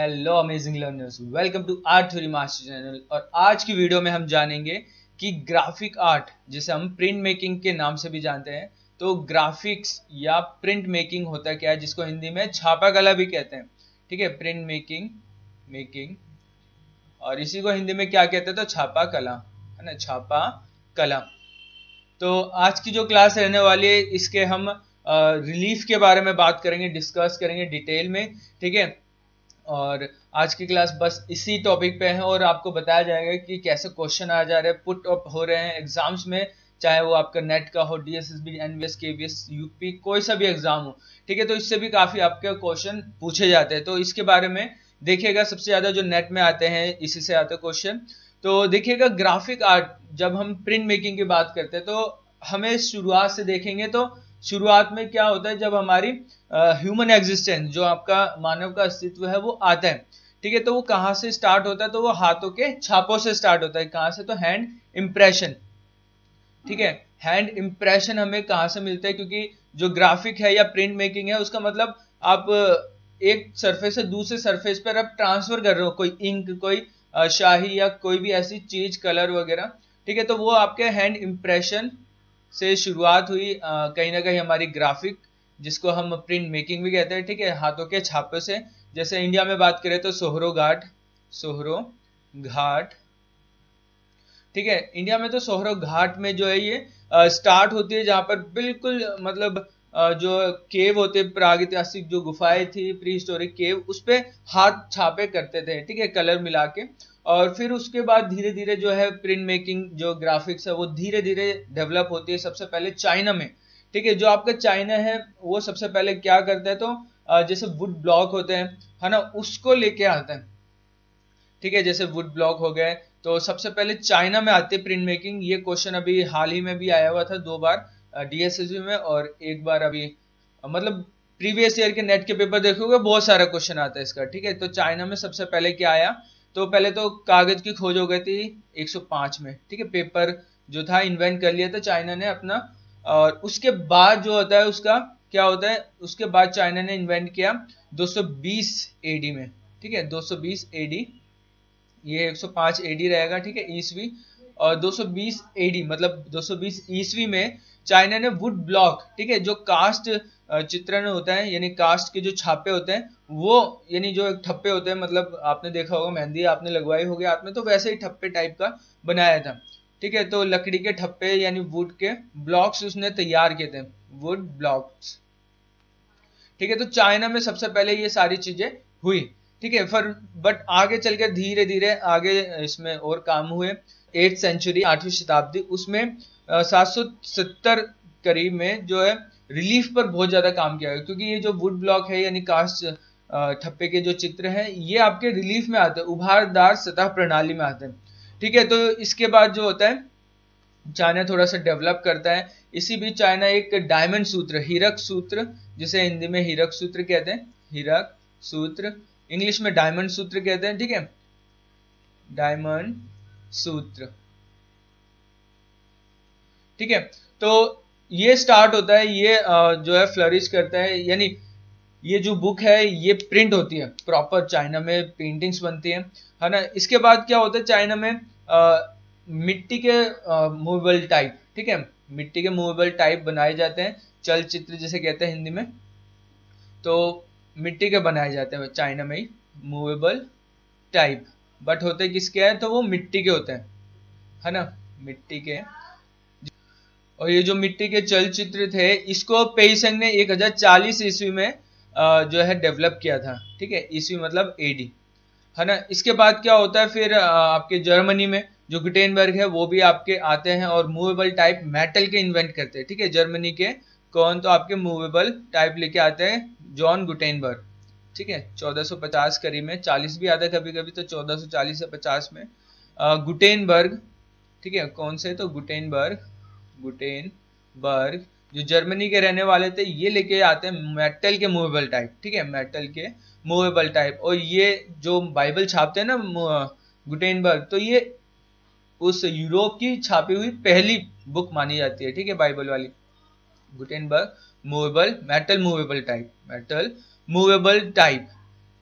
Hello amazing learners, welcome to art theory master channel. और आज की वीडियो में हम जानेंगे कि ग्राफिक आर्ट, जिसे हम प्रिंट मेकिंग के नाम से भी जानते हैं, तो ग्राफिक्स या प्रिंट मेकिंग होता क्या है, जिसको हिंदी में छापा कला भी कहते हैं। ठीक है, प्रिंट मेकिंग और इसी को हिंदी में क्या कहते हैं, तो छापा कला, है ना, छापा कला। तो आज की जो क्लास रहने वाली है, इसके हम रिलीफ के बारे में बात करेंगे, डिस्कस करेंगे डिटेल में। ठीक है, और आज की क्लास बस इसी टॉपिक पे है और आपको बताया जाएगा कि कैसे क्वेश्चन आ जा रहे हैं, पुट अप हो रहे हैं एग्जाम्स में, चाहे वो आपका नेट का हो, डीएसएसबी, एनवीएस, केवीएस, यूपी, कोई सा भी एग्जाम हो। ठीक है, तो इससे भी काफी आपके क्वेश्चन पूछे जाते हैं, तो इसके बारे में देखिएगा। सबसे ज्यादा जो नेट में आते हैं इसी से आते हैं क्वेश्चन। तो देखिएगा, ग्राफिक आर्ट, जब हम प्रिंट मेकिंग की बात करते हैं तो हमें शुरुआत से देखेंगे तो शुरुआत में क्या होता है, जब हमारी ह्यूमन एग्जिस्टेंस, जो आपका मानव का अस्तित्व है, वो आता है। ठीक है, तो वो कहाँ से स्टार्ट होता है, तो वो हाथों के छापों से स्टार्ट होता है। कहाँ से, तो हैंड इम्प्रेशन। ठीक है, हैंड इम्प्रेशन हमें कहाँ से मिलता है, क्योंकि जो ग्राफिक है या प्रिंट मेकिंग है, उसका मतलब आप एक सरफेस से दूसरे सरफेस पर आप ट्रांसफर कर रहे हो, कोई इंक, कोई शाही या कोई भी ऐसी चीज, कलर वगैरह। ठीक है, तो वो आपके हैंड इम्प्रेशन से शुरुआत हुई, कहीं ना कहीं हमारी ग्राफिक, जिसको हम प्रिंट मेकिंग भी कहते हैं। ठीक है, हाथों के छापों से। जैसे इंडिया में बात करें तो सोहरो घाट। ठीक है, इंडिया में तो सोहरो घाट में जो है ये स्टार्ट होती है, जहां पर बिल्कुल मतलब जो केव होते, प्रागैतिहासिक जो गुफाएं थी, प्री हिस्टोरिक केव, उस पे हाथ छापे करते थे। ठीक है, कलर मिला के। और फिर उसके बाद धीरे धीरे जो है प्रिंट मेकिंग, जो ग्राफिक्स है, वो धीरे धीरे डेवलप होती है। सबसे पहले चाइना में। ठीक है, जो आपका चाइना है, वो सबसे पहले क्या करता है, तो जैसे वुड ब्लॉक होते हैं, है ना, उसको लेके आता है। ठीक है, जैसे वुड ब्लॉक हो गए, तो सबसे पहले चाइना में आती है प्रिंट मेकिंग। ये क्वेश्चन अभी हाल ही में भी आया हुआ था, 2 बार डीएसएसबी में और एक बार अभी, मतलब प्रीवियस ईयर के नेट के पेपर देखोगे, बहुत सारा क्वेश्चन आता है इसका। ठीक है, तो चाइना में सबसे पहले क्या आया, तो पहले तो कागज की खोज हो गई थी 105 में। ठीक है, पेपर जो था इन्वेंट कर लिया था चाइना ने अपना। और उसके बाद जो होता है उसका क्या होता है, उसके बाद चाइना ने इन्वेंट किया 220 एडी में। ठीक है, 220 एडी, ये 105 एडी रहेगा। ठीक है, ईसवी। और 220 एडी मतलब 220 ईसवी में चाइना ने वुड ब्लॉक, ठीक है, जो कास्ट चित्रण होता है, यानी कास्ट के जो छापे होते हैं, वो यानी जो एक ठप्पे होते हैं, मतलब आपने देखा होगा, मेहंदी आपने लगवाई होगी हाथ में, तो वैसे ही ठप्पे टाइप का बनाया था। ठीक है, तो लकड़ी के ठप्पे यानी वुड के ब्लॉक्स उसने तैयार किए थे, वुड ब्लॉक्स। ठीक है, तो चाइना में सबसे पहले ये सारी चीजें हुई। ठीक है, फिर बट आगे चलकर धीरे धीरे आगे इसमें और काम हुए। 8th सेंचुरी, 8वीं शताब्दी, उसमें 770 करीब में जो है रिलीफ पर बहुत ज्यादा काम किया गया, क्योंकि ये जो वुड ब्लॉक है यानी कास्ट ठप्पे के जो चित्र हैं, ये आपके रिलीफ में आते हैं, उभारदार सतह प्रणाली में आते हैं। ठीक है, तो इसके बाद जो होता है, चाइना थोड़ा सा डेवलप करता है। इसी बीच चाइना एक डायमंड सूत्र, हीरक सूत्र, जिसे हिंदी में हीरक सूत्र कहते हैं, हीरक सूत्र, इंग्लिश में डायमंड सूत्र कहते हैं। ठीक है, डायमंड सूत्र। ठीक है, तो ये स्टार्ट होता है, ये जो है फ्लरिश करता है, यानी ये जो बुक है ये प्रिंट होती है प्रॉपर, चाइना में पेंटिंग्स बनती है ना। इसके बाद क्या होता है, चाइना में मिट्टी के मूवेबल टाइप, ठीक है, मिट्टी के मूवेबल टाइप बनाए जाते हैं, चलचित्र जिसे कहते हैं हिंदी में। तो मिट्टी के बनाए जाते हैं चाइना में ही मूवेबल टाइप, बट होते किसके हैं, तो वो मिट्टी के होते हैं, है ना, मिट्टी के। और ये जो मिट्टी के चलचित्र थे, इसको पेइसेंग ने 1040 ईस्वी में जो है डेवलप किया था। ठीक है, ईस्वी मतलब एडी, है ना। इसके बाद क्या होता है, फिर आपके जर्मनी में जो गुटेनबर्ग है, वो भी आपके आते हैं और मूवेबल टाइप मेटल के इन्वेंट करते हैं। ठीक है, जर्मनी के कौन, तो आपके मूवेबल टाइप लेके आते हैं, जॉन गुटेनबर्ग। ठीक है, 1450 करीब में, 40 भी आता है कभी कभी, तो 1440 से 50 में गुटेनबर्ग। ठीक है, कौन से, तो गुटेनबर्ग जो जर्मनी के रहने वाले थे, ये लेके आते हैं मेटल के मूवेबल टाइप। ठीक है, मेटल के मूवेबल टाइप। और ये जो बाइबल छापते हैं ना गुटेनबर्ग, तो ये उस यूरोप की छापी हुई पहली बुक मानी जाती है। ठीक है, बाइबल वाली। Gutenberg movable, metal movable type, metal movable type.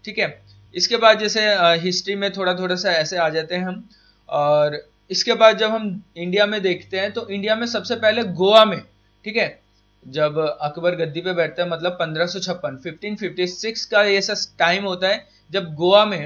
ठीक है, इसके बाद जैसे हिस्ट्री में थोड़ा थोड़ा सा ऐसे आ जाते हैं हम। और इसके बाद जब हम इंडिया में देखते हैं तो इंडिया में सबसे पहले गोवा में, ठीक है, जब अकबर गद्दी पे बैठता है, मतलब 1556 1556 का ऐसा टाइम होता है जब गोवा में,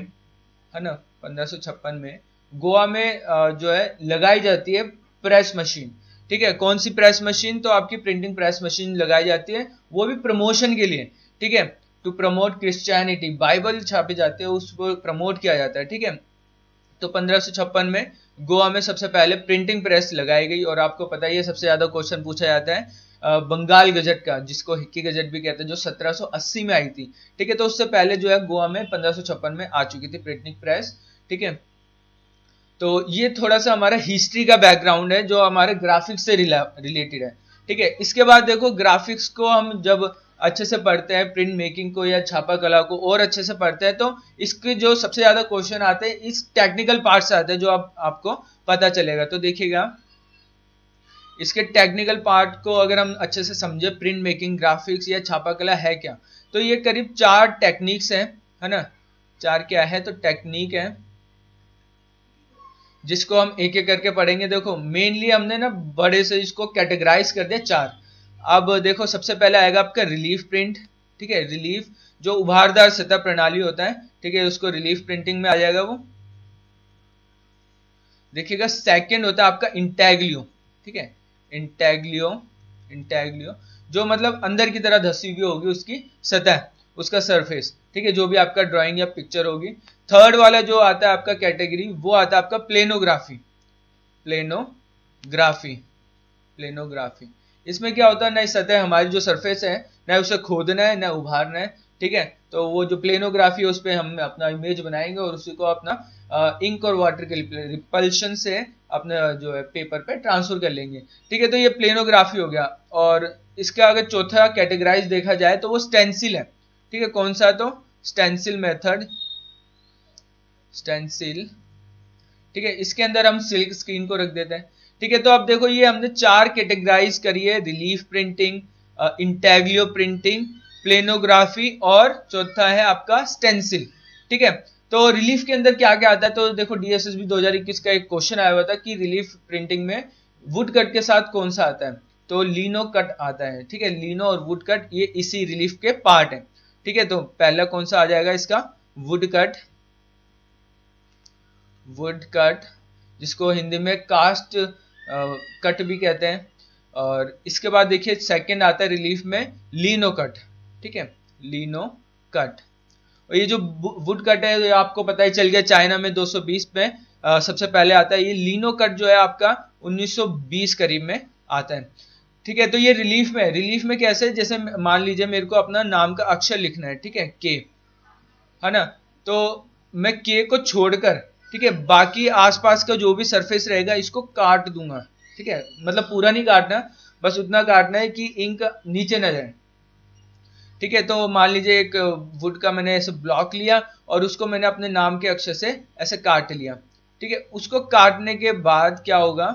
है ना, 1556 में गोवा में जो है लगाई जाती है प्रेस मशीन। ठीक है, कौन सी प्रेस मशीन? तो आपकी प्रिंटिंग प्रेस मशीन लगाई जाती है, वो भी प्रमोशन के लिए। ठीक है, टू प्रमोट क्रिश्चियनिटी, बाइबल छापी जाती है, उसको प्रमोट किया जाता है। ठीक है, तो 1556 में गोवा में सबसे पहले प्रिंटिंग प्रेस लगाई गई। और आपको पता ही है सबसे ज्यादा क्वेश्चन पूछा जाता है बंगाल गजट का, जिसको हिक्की गजट भी कहते हैं, जो 1780 में आई थी। ठीक है, तो उससे पहले जो है गोवा में 1556 में आ चुकी थी प्रिंटिंग प्रेस। ठीक है, तो ये थोड़ा सा हमारा हिस्ट्री का बैकग्राउंड है जो हमारे ग्राफिक्स से रिलेटेड है। ठीक है, इसके बाद देखो ग्राफिक्स को हम जब अच्छे से पढ़ते हैं, प्रिंट मेकिंग को या छापा कला को और अच्छे से पढ़ते हैं, तो इसके जो सबसे ज्यादा क्वेश्चन आते हैं इस टेक्निकल पार्ट से आते हैं, जो आपको पता चलेगा। तो देखिएगा, इसके टेक्निकल पार्ट को अगर हम अच्छे से समझे, प्रिंट मेकिंग, ग्राफिक्स या छापा कला है क्या, तो ये करीब 4 टेक्निक्स हैं, है ना। 4 क्या है? तो टेक्निक है, जिसको हम एक एक करके पढ़ेंगे। देखो मेनली हमने ना बड़े से इसको कैटेगराइज कर दिया 4। अब देखो सबसे पहले आएगा आपका रिलीफ प्रिंट। ठीक है, रिलीफ जो उभारदार सतह प्रणाली होता है, ठीक है, उसको रिलीफ प्रिंटिंग में आ जाएगा वो। देखिएगा, सेकंड होता है आपका इंटैग्लियो। ठीक है, इंटैग्लियो, इंटैग्लियो जो मतलब अंदर की तरह धसी हुई होगी उसकी सतह, उसका सरफेस। ठीक है, जो भी आपका ड्राइंग या पिक्चर होगी। थर्ड वाला जो आता है आपका कैटेगरी, वो आता है आपका प्लेनोग्राफी। प्लेनोग्राफी, प्लेनोग्राफी इसमें क्या होता है, नई सतह हमारी जो सरफेस है, न उसे खोदना है न उभारना है। ठीक है, तो वो जो प्लेनोग्राफी है उस पर हम अपना इमेज बनाएंगे और उसी को अपना इंक और वाटर के रिपल्शन से अपने जो है पेपर पे ट्रांसफर कर लेंगे। ठीक है, तो ये प्लेनोग्राफी हो गया। और इसका अगर चौथा कैटेगराइज देखा जाए तो वो स्टेंसिल है। ठीक है, कौन सा? तो स्टेंसिल मेथड, स्टेंसिल। ठीक है, इसके अंदर हम सिल्क स्क्रीन को रख देते हैं। ठीक है, तो अब देखो ये हमने 4 कैटेगराइज करी है, relief printing, intaglio printing, planography और चौथा है आपका स्टेंसिल। ठीक है, तो रिलीफ के अंदर क्या क्या आता है? तो देखो DSSB 2021 का एक क्वेश्चन आया हुआ था कि रिलीफ प्रिंटिंग में वुड कट के साथ कौन सा आता है? तो लिनो कट आता है। ठीक है, लिनो और वुड कट ये इसी रिलीफ के पार्ट है। ठीक है, तो पहला कौन सा आ जाएगा इसका? वुड कट, वुड कट, जिसको हिंदी में कास्ट कट भी कहते हैं। और इसके बाद देखिए सेकंड आता है रिलीफ में लिनो कट। ठीक है, लिनो कट। और ये जो वुड कट है, ये आपको पता ही चल गया, चाइना में 220 में सबसे पहले आता है। ये लिनो कट जो है आपका 1920 करीब में आता है। ठीक है, तो ये रिलीफ में है। रिलीफ में कैसे? जैसे मान लीजिए मेरे को अपना नाम का अक्षर लिखना है, ठीक है, के, है ना, तो मैं के को छोड़कर, ठीक है, बाकी आसपास का जो भी सरफेस रहेगा इसको काट दूंगा। ठीक है, मतलब पूरा नहीं काटना, बस उतना काटना है कि इंक नीचे न जाए। ठीक है, तो मान लीजिए एक वुड का मैंने ऐसे ब्लॉक लिया और उसको मैंने अपने नाम के अक्षर से ऐसे काट लिया। ठीक है, उसको काटने के बाद क्या होगा,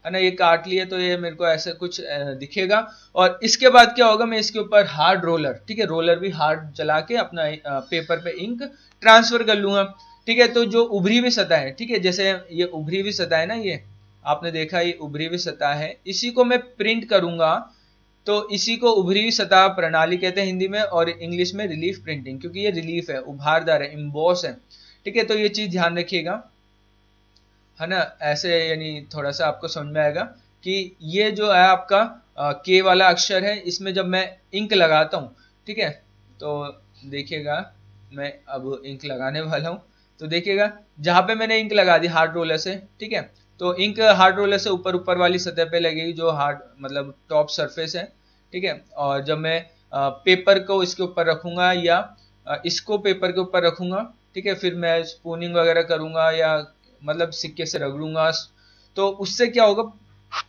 है ना, ये काट लिया तो ये मेरे को ऐसे कुछ दिखेगा। और इसके बाद क्या होगा, मैं इसके ऊपर हार्ड रोलर, ठीक है, रोलर भी हार्ड चला के अपना पेपर पे इंक ट्रांसफर कर लूंगा। ठीक है, तो जो उभरी हुई सतह है, ठीक है, जैसे ये उभरी हुई सतह है ना, ये आपने देखा ये उभरी हुई सतह है, इसी को मैं प्रिंट करूंगा तो इसी को उभरी हुई सतह प्रणाली कहते हैं हिंदी में, और इंग्लिश में रिलीफ प्रिंटिंग, क्योंकि ये रिलीफ है, उभारदार है, इम्बॉस है। ठीक है, तो ये चीज ध्यान रखिएगा, है ना, ऐसे यानी थोड़ा सा आपको समझ में आएगा कि ये जो है आपका के वाला अक्षर है, इसमें जब मैं इंक लगाता हूँ, ठीक है, तो देखिएगा मैं अब इंक लगाने वाला हूँ। तो देखिएगा जहां पे मैंने इंक लगा दी हार्ड रोलर से, ठीक है, तो इंक हार्ड रोलर से ऊपर ऊपर वाली सतह पे लगेगी जो हार्ड मतलब टॉप सरफेस है। ठीक है, और जब मैं पेपर को इसके ऊपर रखूंगा या इसको पेपर के ऊपर रखूंगा, ठीक है, फिर मैं स्पूनिंग वगैरह करूंगा या मतलब सिक्के से रगड़ूंगा, तो उससे क्या होगा,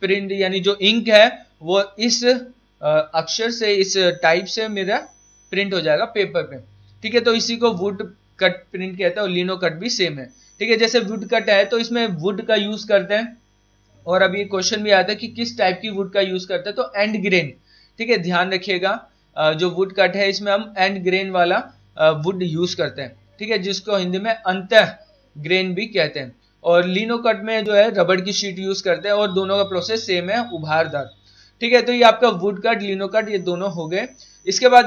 प्रिंट यानी जो इंक है वो इस अक्षर से, इस टाइप से मेरा प्रिंट हो जाएगा पेपर पे। ठीक है, तो इसी को वुड कट प्रिंट कहता है, और लिनो कट भी सेम है। ठीक है, जैसे वुड कट है तो इसमें वुड का यूज करते हैं, और अभी क्वेश्चन भी आता है कि किस टाइप की वुड का यूज करते हैं, तो एंड ग्रेन। ठीक है, ध्यान रखिएगा जो वुड कट है इसमें हम एंड ग्रेन वाला वुड यूज करते हैं। ठीक है, जिसको हिंदी में अंतः ग्रेन भी कहते हैं। और लिनोकट में जो है रबड़ की शीट यूज करते हैं और दोनों का प्रोसेस सेम है, उभारदार। ठीक है, तो ये आपका वुड कट, लिनोकट, ये दोनों हो गए। इसके बाद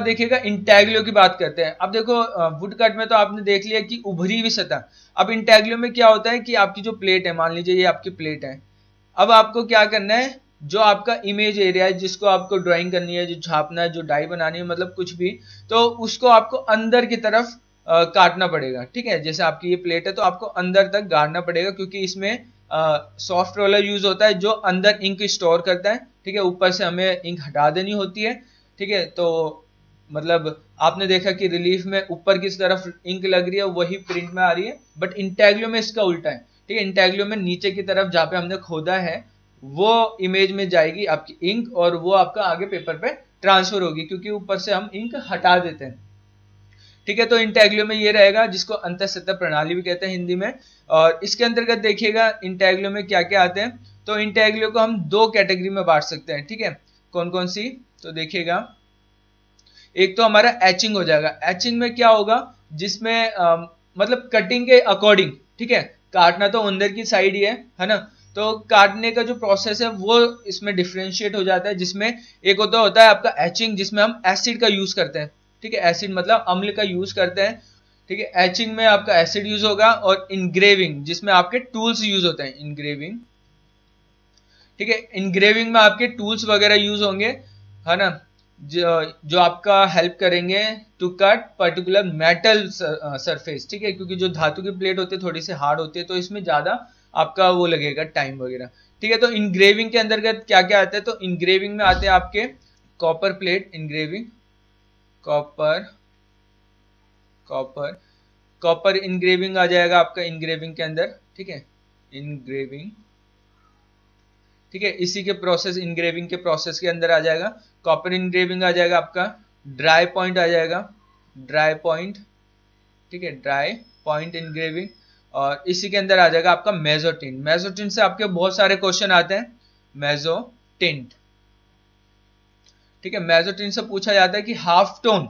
देखिएगा इंटैग्लो की बात करते हैं। अब देखो वुड कट में तो आपने देख लिया कि उभरी हुई सतह। अब इंटैग्लो में क्या होता है कि आपकी जो प्लेट है, मान लीजिए ये आपकी प्लेट है, अब आपको क्या करना है, जो आपका इमेज एरिया है जिसको आपको ड्राइंग करनी है, जो छापना है, जो डाई बनानी है, मतलब कुछ भी, तो उसको आपको अंदर की तरफ काटना पड़ेगा। ठीक है, जैसे आपकी ये प्लेट है तो आपको अंदर तक गाड़ना पड़ेगा, क्योंकि इसमें सॉफ्ट रोलर यूज होता है जो अंदर इंक स्टोर करता है। ठीक है, ऊपर से हमें इंक हटा देनी होती है। ठीक है, तो मतलब आपने देखा कि रिलीफ में ऊपर की तरफ इंक लग रही है, वही प्रिंट में आ रही है, बट इंटैग्लो में इसका उल्टा है। ठीक है, इंटैग्लो में नीचे की तरफ जहां पे हमने खोदा है वो इमेज में जाएगी आपकी इंक, और वो आपका आगे पेपर पे ट्रांसफर होगी, क्योंकि ऊपर से हम इंक हटा देते हैं। ठीक है, तो इंटैग्लो में ये रहेगा, जिसको अंतःसत्ता प्रणाली भी कहते हैं हिंदी में। और इसके अंतर्गत देखिएगा इंटैग्लो में क्या क्या आते हैं। तो इंटैग्लो को हम दो कैटेगरी में बांट सकते हैं। ठीक है, कौन कौन सी, तो देखिएगा एक तो हमारा एचिंग हो जाएगा। एचिंग में क्या होगा, जिसमें मतलब कटिंग के अकॉर्डिंग, ठीक है, काटना तो अंदर की साइड ही है ना, तो काटने का जो प्रोसेस है वो इसमें डिफरेंशिएट हो जाता है, जिसमें एक होता है आपका एचिंग, जिसमें हम एसिड का यूज करते हैं। ठीक है, एसिड मतलब अम्ल का यूज करते हैं। ठीक है, एचिंग में आपका एसिड यूज होगा, और इनग्रेविंग जिसमें आपके टूल्स यूज होते हैं, इनग्रेविंग। ठीक है, इनग्रेविंग में आपके टूल्स वगैरह यूज होंगे, है ना, जो आपका हेल्प करेंगे to cut particular metal surface. ठीक है, क्योंकि जो धातु की प्लेट होती है थोड़ी सी हार्ड होती है, तो इसमें ज्यादा आपका वो लगेगा टाइम वगैरह। ठीक है, तो इनग्रेविंग के अंतर्गत क्या क्या आता है, तो इनग्रेविंग में आते हैं आपके copper plate engraving, copper copper copper engraving आ जाएगा आपका इनग्रेविंग के अंदर। ठीक है, इनग्रेविंग, ठीक है, इसी के प्रोसेस, इनग्रेविंग के प्रोसेस के अंदर आ जाएगा कॉपर इनग्रेविंग, आ जाएगा आपका ड्राई पॉइंट, आ जाएगा ड्राई पॉइंट। ठीक है, ड्राई पॉइंट इनग्रेविंग। और इसी के अंदर आ जाएगा आपका मेजोटिंट। मेजोटिंट से आपके बहुत सारे क्वेश्चन आते हैं, मेजोटिंट। ठीक है, मेजोटिंट से पूछा जाता है कि हाफ टोन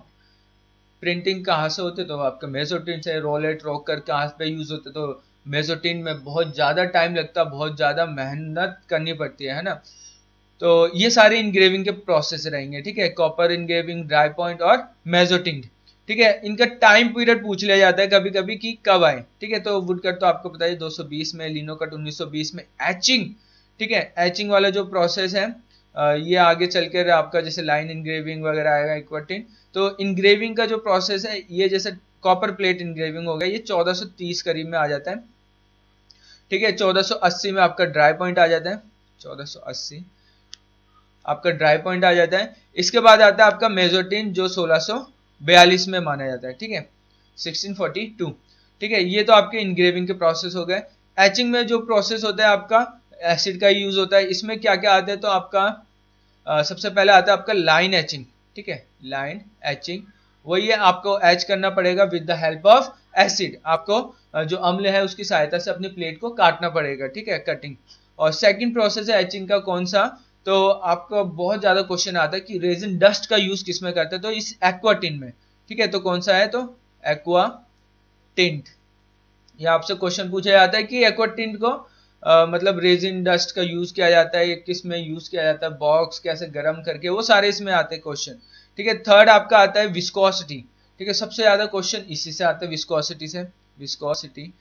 प्रिंटिंग कहाँ से होते, तो आपका मेजोटिंट से। रोलेट रोकर कहाँ पे यूज होते, तो मेजोटिंट में बहुत ज्यादा टाइम लगता है, बहुत ज्यादा मेहनत करनी पड़ती है ना। तो ये सारे इनग्रेविंग के प्रोसेस रहेंगे। ठीक है, कॉपर इनग्रेविंग, ड्राई पॉइंट और मेजोटिंट। ठीक है, इनका टाइम पीरियड पूछ लिया जाता है कभी कभी कि कब आए। ठीक है, तो वुडकट तो आपको पता है 220 में, लिनोकट 1920 में। एचिंग, ठीक है, एचिंग वाला जो प्रोसेस है ये आगे चलकर आपका जैसे लाइन इनग्रेविंग वगैरह आएगा, इक्वटिंग। तो इनग्रेविंग का जो प्रोसेस है ये जैसे कॉपर प्लेट इनग्रेविंग हो गया, ये 1430 करीब में आ जाता है। ठीक है, 1480 में आपका ड्राई पॉइंट आ जाता है, 1480 आपका ड्राई पॉइंट आ जाता है। इसके बाद आता है आपका मेजोटिन, जो 1642 में माना जाता है। ठीक है, 1642। ठीक है, ये तो आपके इनग्रेविंग के प्रोसेस हो गए। एचिंग में जो प्रोसेस होता है आपका एसिड का यूज होता है। इसमें क्या क्या आता है, तो आपका सबसे पहले आता है आपका लाइन एचिंग। ठीक है, लाइन एचिंग वही है, आपको एच करना पड़ेगा with the help of acid. आपको जो अम्ल है उसकी सहायता से अपनी प्लेट को काटना पड़ेगा। ठीक है, कटिंग। और सेकंड प्रोसेस है एचिंग का, कौन सा, तो आपका बहुत ज्यादा क्वेश्चन आता है कि रेजिन डस्ट का यूज किसमें करते हैं, तो इस एक्वा टिन में। ठीक है, तो कौन सा है, तो एक्वा टिंट। या आपसे क्वेश्चन पूछा जाता है कि एक्वा टिंट को मतलब रेजिन डस्ट का यूज किया जाता है, किस में यूज किया जाता है, बॉक्स कैसे गर्म करके, वो सारे इसमें आते हैं क्वेश्चन। ठीक है, थर्ड आपका आता है विस्कोसिटी। ठीक है, सबसे ज्यादा क्वेश्चन इसी से आते हैं, विस्कोसिटी से। विस्कोसिटी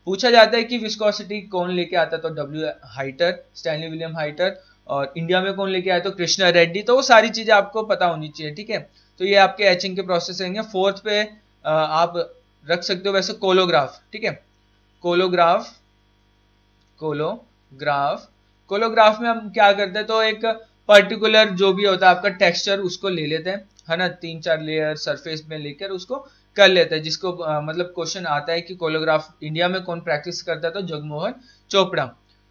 पूछा जाता है कि विस्कोसिटी कौन लेके आता है, तो डब्ल्यू हाइटर, स्टैनली विलियम हाइटर। और इंडिया में कौन लेके आया, तो कृष्णा रेड्डी। तो वो सारी चीजें आपको पता होनी चाहिए। ठीक है, तो ये आपके एचिंग के प्रोसेस रहेंगे। फोर्थ पे आप रख सकते हो वैसे कोलोग्राफ। ठीक है, कोलोग्राफ कोलोग्राफ में हम क्या करते हैं, तो एक पर्टिकुलर जो भी होता है आपका टेक्सचर उसको ले लेते हैं, है ना, 3-4 लेयर सरफेस में लेकर उसको कर लेते हैं, जिसको मतलब क्वेश्चन आता है कि कोलोग्राफ इंडिया में कौन प्रैक्टिस करता है, तो जगमोहन चोपड़ा।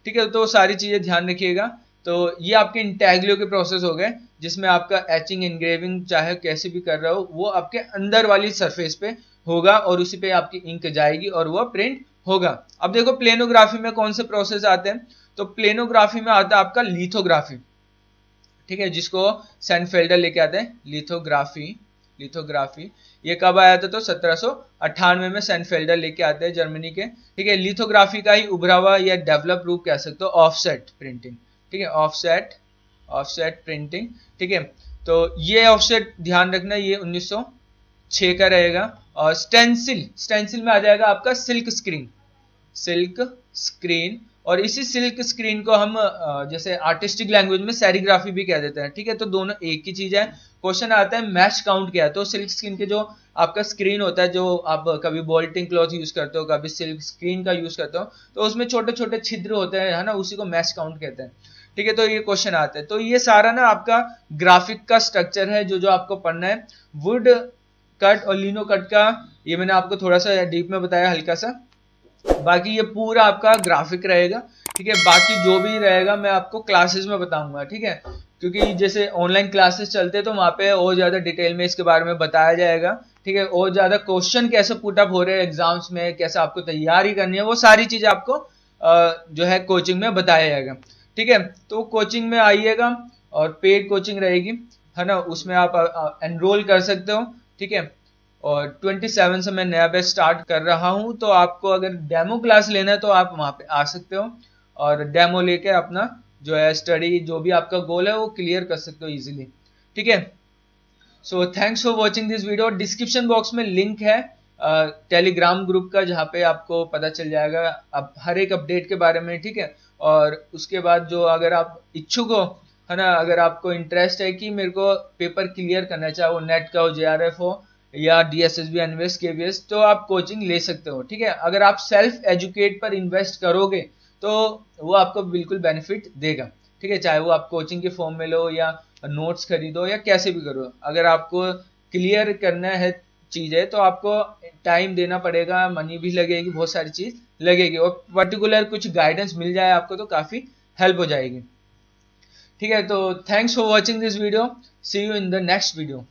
ठीक है, तो सारी चीजें ध्यान रखिएगा। तो ये आपके इंटैग्लो के प्रोसेस हो गए, जिसमें आपका एचिंग इनग्रेविंग चाहे कैसे भी कर रहे हो, वो आपके अंदर वाली सरफेस पे होगा और उसी पे आपकी इंक जाएगी और वो प्रिंट होगा। अब देखो प्लेनोग्राफी में कौन से प्रोसेस आते हैं, तो प्लेनोग्राफी में आता है आपका लिथोग्राफी। ठीक है, जिसको सैनफेल्डर लेके आते हैं, लिथोग्राफी। लिथोग्राफी। ये कब आया था? तो 1798 में सेनफेल्डर लेके आते हैं जर्मनी के। ठीक है, लिथोग्राफी का ही उभरा हुआ या डेवलप रूप कह सकते हो ऑफसेट प्रिंटिंग। ठीक है, ऑफसेट प्रिंटिंग। ठीक है, तो ये ऑफसेट ध्यान रखना, ये 1906 का रहेगा। और स्टेंसिल में आ जाएगा आपका सिल्क स्क्रीन। और इसी सिल्क स्क्रीन को हम जैसे आर्टिस्टिक लैंग्वेज में सेरिग्राफी भी कह देते हैं। ठीक है, तो दोनों एक ही चीज है। क्वेश्चन आता है मैश काउंट क्या है? तो सिल्क स्क्रीन के जो आपका स्क्रीन होता है, जो आप कभी बोल्टिंग क्लॉथ यूज करते हो, कभी सिल्क स्क्रीन का यूज करते हो, तो उसमें छोटे छोटे छिद्र होते हैं, है ना, उसी को मैश काउंट कहते हैं। ठीक है, तो ये क्वेश्चन आता है। तो ये सारा ना आपका ग्राफिक का स्ट्रक्चर है जो आपको पढ़ना है। वुड कट और लिनो कट का ये मैंने आपको थोड़ा सा डीप में बताया, हल्का सा। बाकी ये पूरा आपका ग्राफिक रहेगा। ठीक है, बाकी जो भी रहेगा मैं आपको क्लासेस में बताऊंगा। ठीक है, क्योंकि जैसे ऑनलाइन क्लासेस चलते हैं तो वहां पे और ज्यादा डिटेल में इसके बारे में बताया जाएगा। ठीक है, और ज्यादा क्वेश्चन कैसे पुटअप हो रहे हैं एग्जाम्स में, कैसे आपको तैयारी करनी है, वो सारी चीज आपको जो है कोचिंग में बताया जाएगा। ठीक है, तो कोचिंग में आइएगा और पेड कोचिंग रहेगी, है ना, उसमें आप एनरोल कर सकते हो। ठीक है, और 27 से मैं नया बैच स्टार्ट कर रहा हूं, तो आपको अगर डेमो क्लास लेना है तो आप वहां पे आ सकते हो और डेमो लेके अपना जो है स्टडी, जो भी आपका गोल है वो क्लियर कर सकते हो इजीली। ठीक है, so thanks for watching this video. Description box में लिंक है टेलीग्राम ग्रुप का, जहाँ पे आपको पता चल जाएगा अब हर एक अपडेट के बारे में। ठीक है, और उसके बाद जो अगर आप इच्छुक हो, है ना, अगर आपको इंटरेस्ट है कि मेरे को पेपर क्लियर करना है, चाहे वो नेट का हो, JRF हो या DSSB, NVS, KVS, तो आप कोचिंग ले सकते हो। ठीक है, अगर आप सेल्फ एजुकेट पर इन्वेस्ट करोगे तो वो आपको बिल्कुल बेनिफिट देगा। ठीक है, चाहे वो आप कोचिंग के फॉर्म में लो या नोट्स खरीदो या कैसे भी करो, अगर आपको क्लियर करना है चीजें तो आपको टाइम देना पड़ेगा, मनी भी लगेगी, बहुत सारी चीज लगेगी, और पर्टिकुलर कुछ गाइडेंस मिल जाए आपको तो काफी हेल्प हो जाएगी। ठीक है, तो thanks for watching this video. See you in the next video.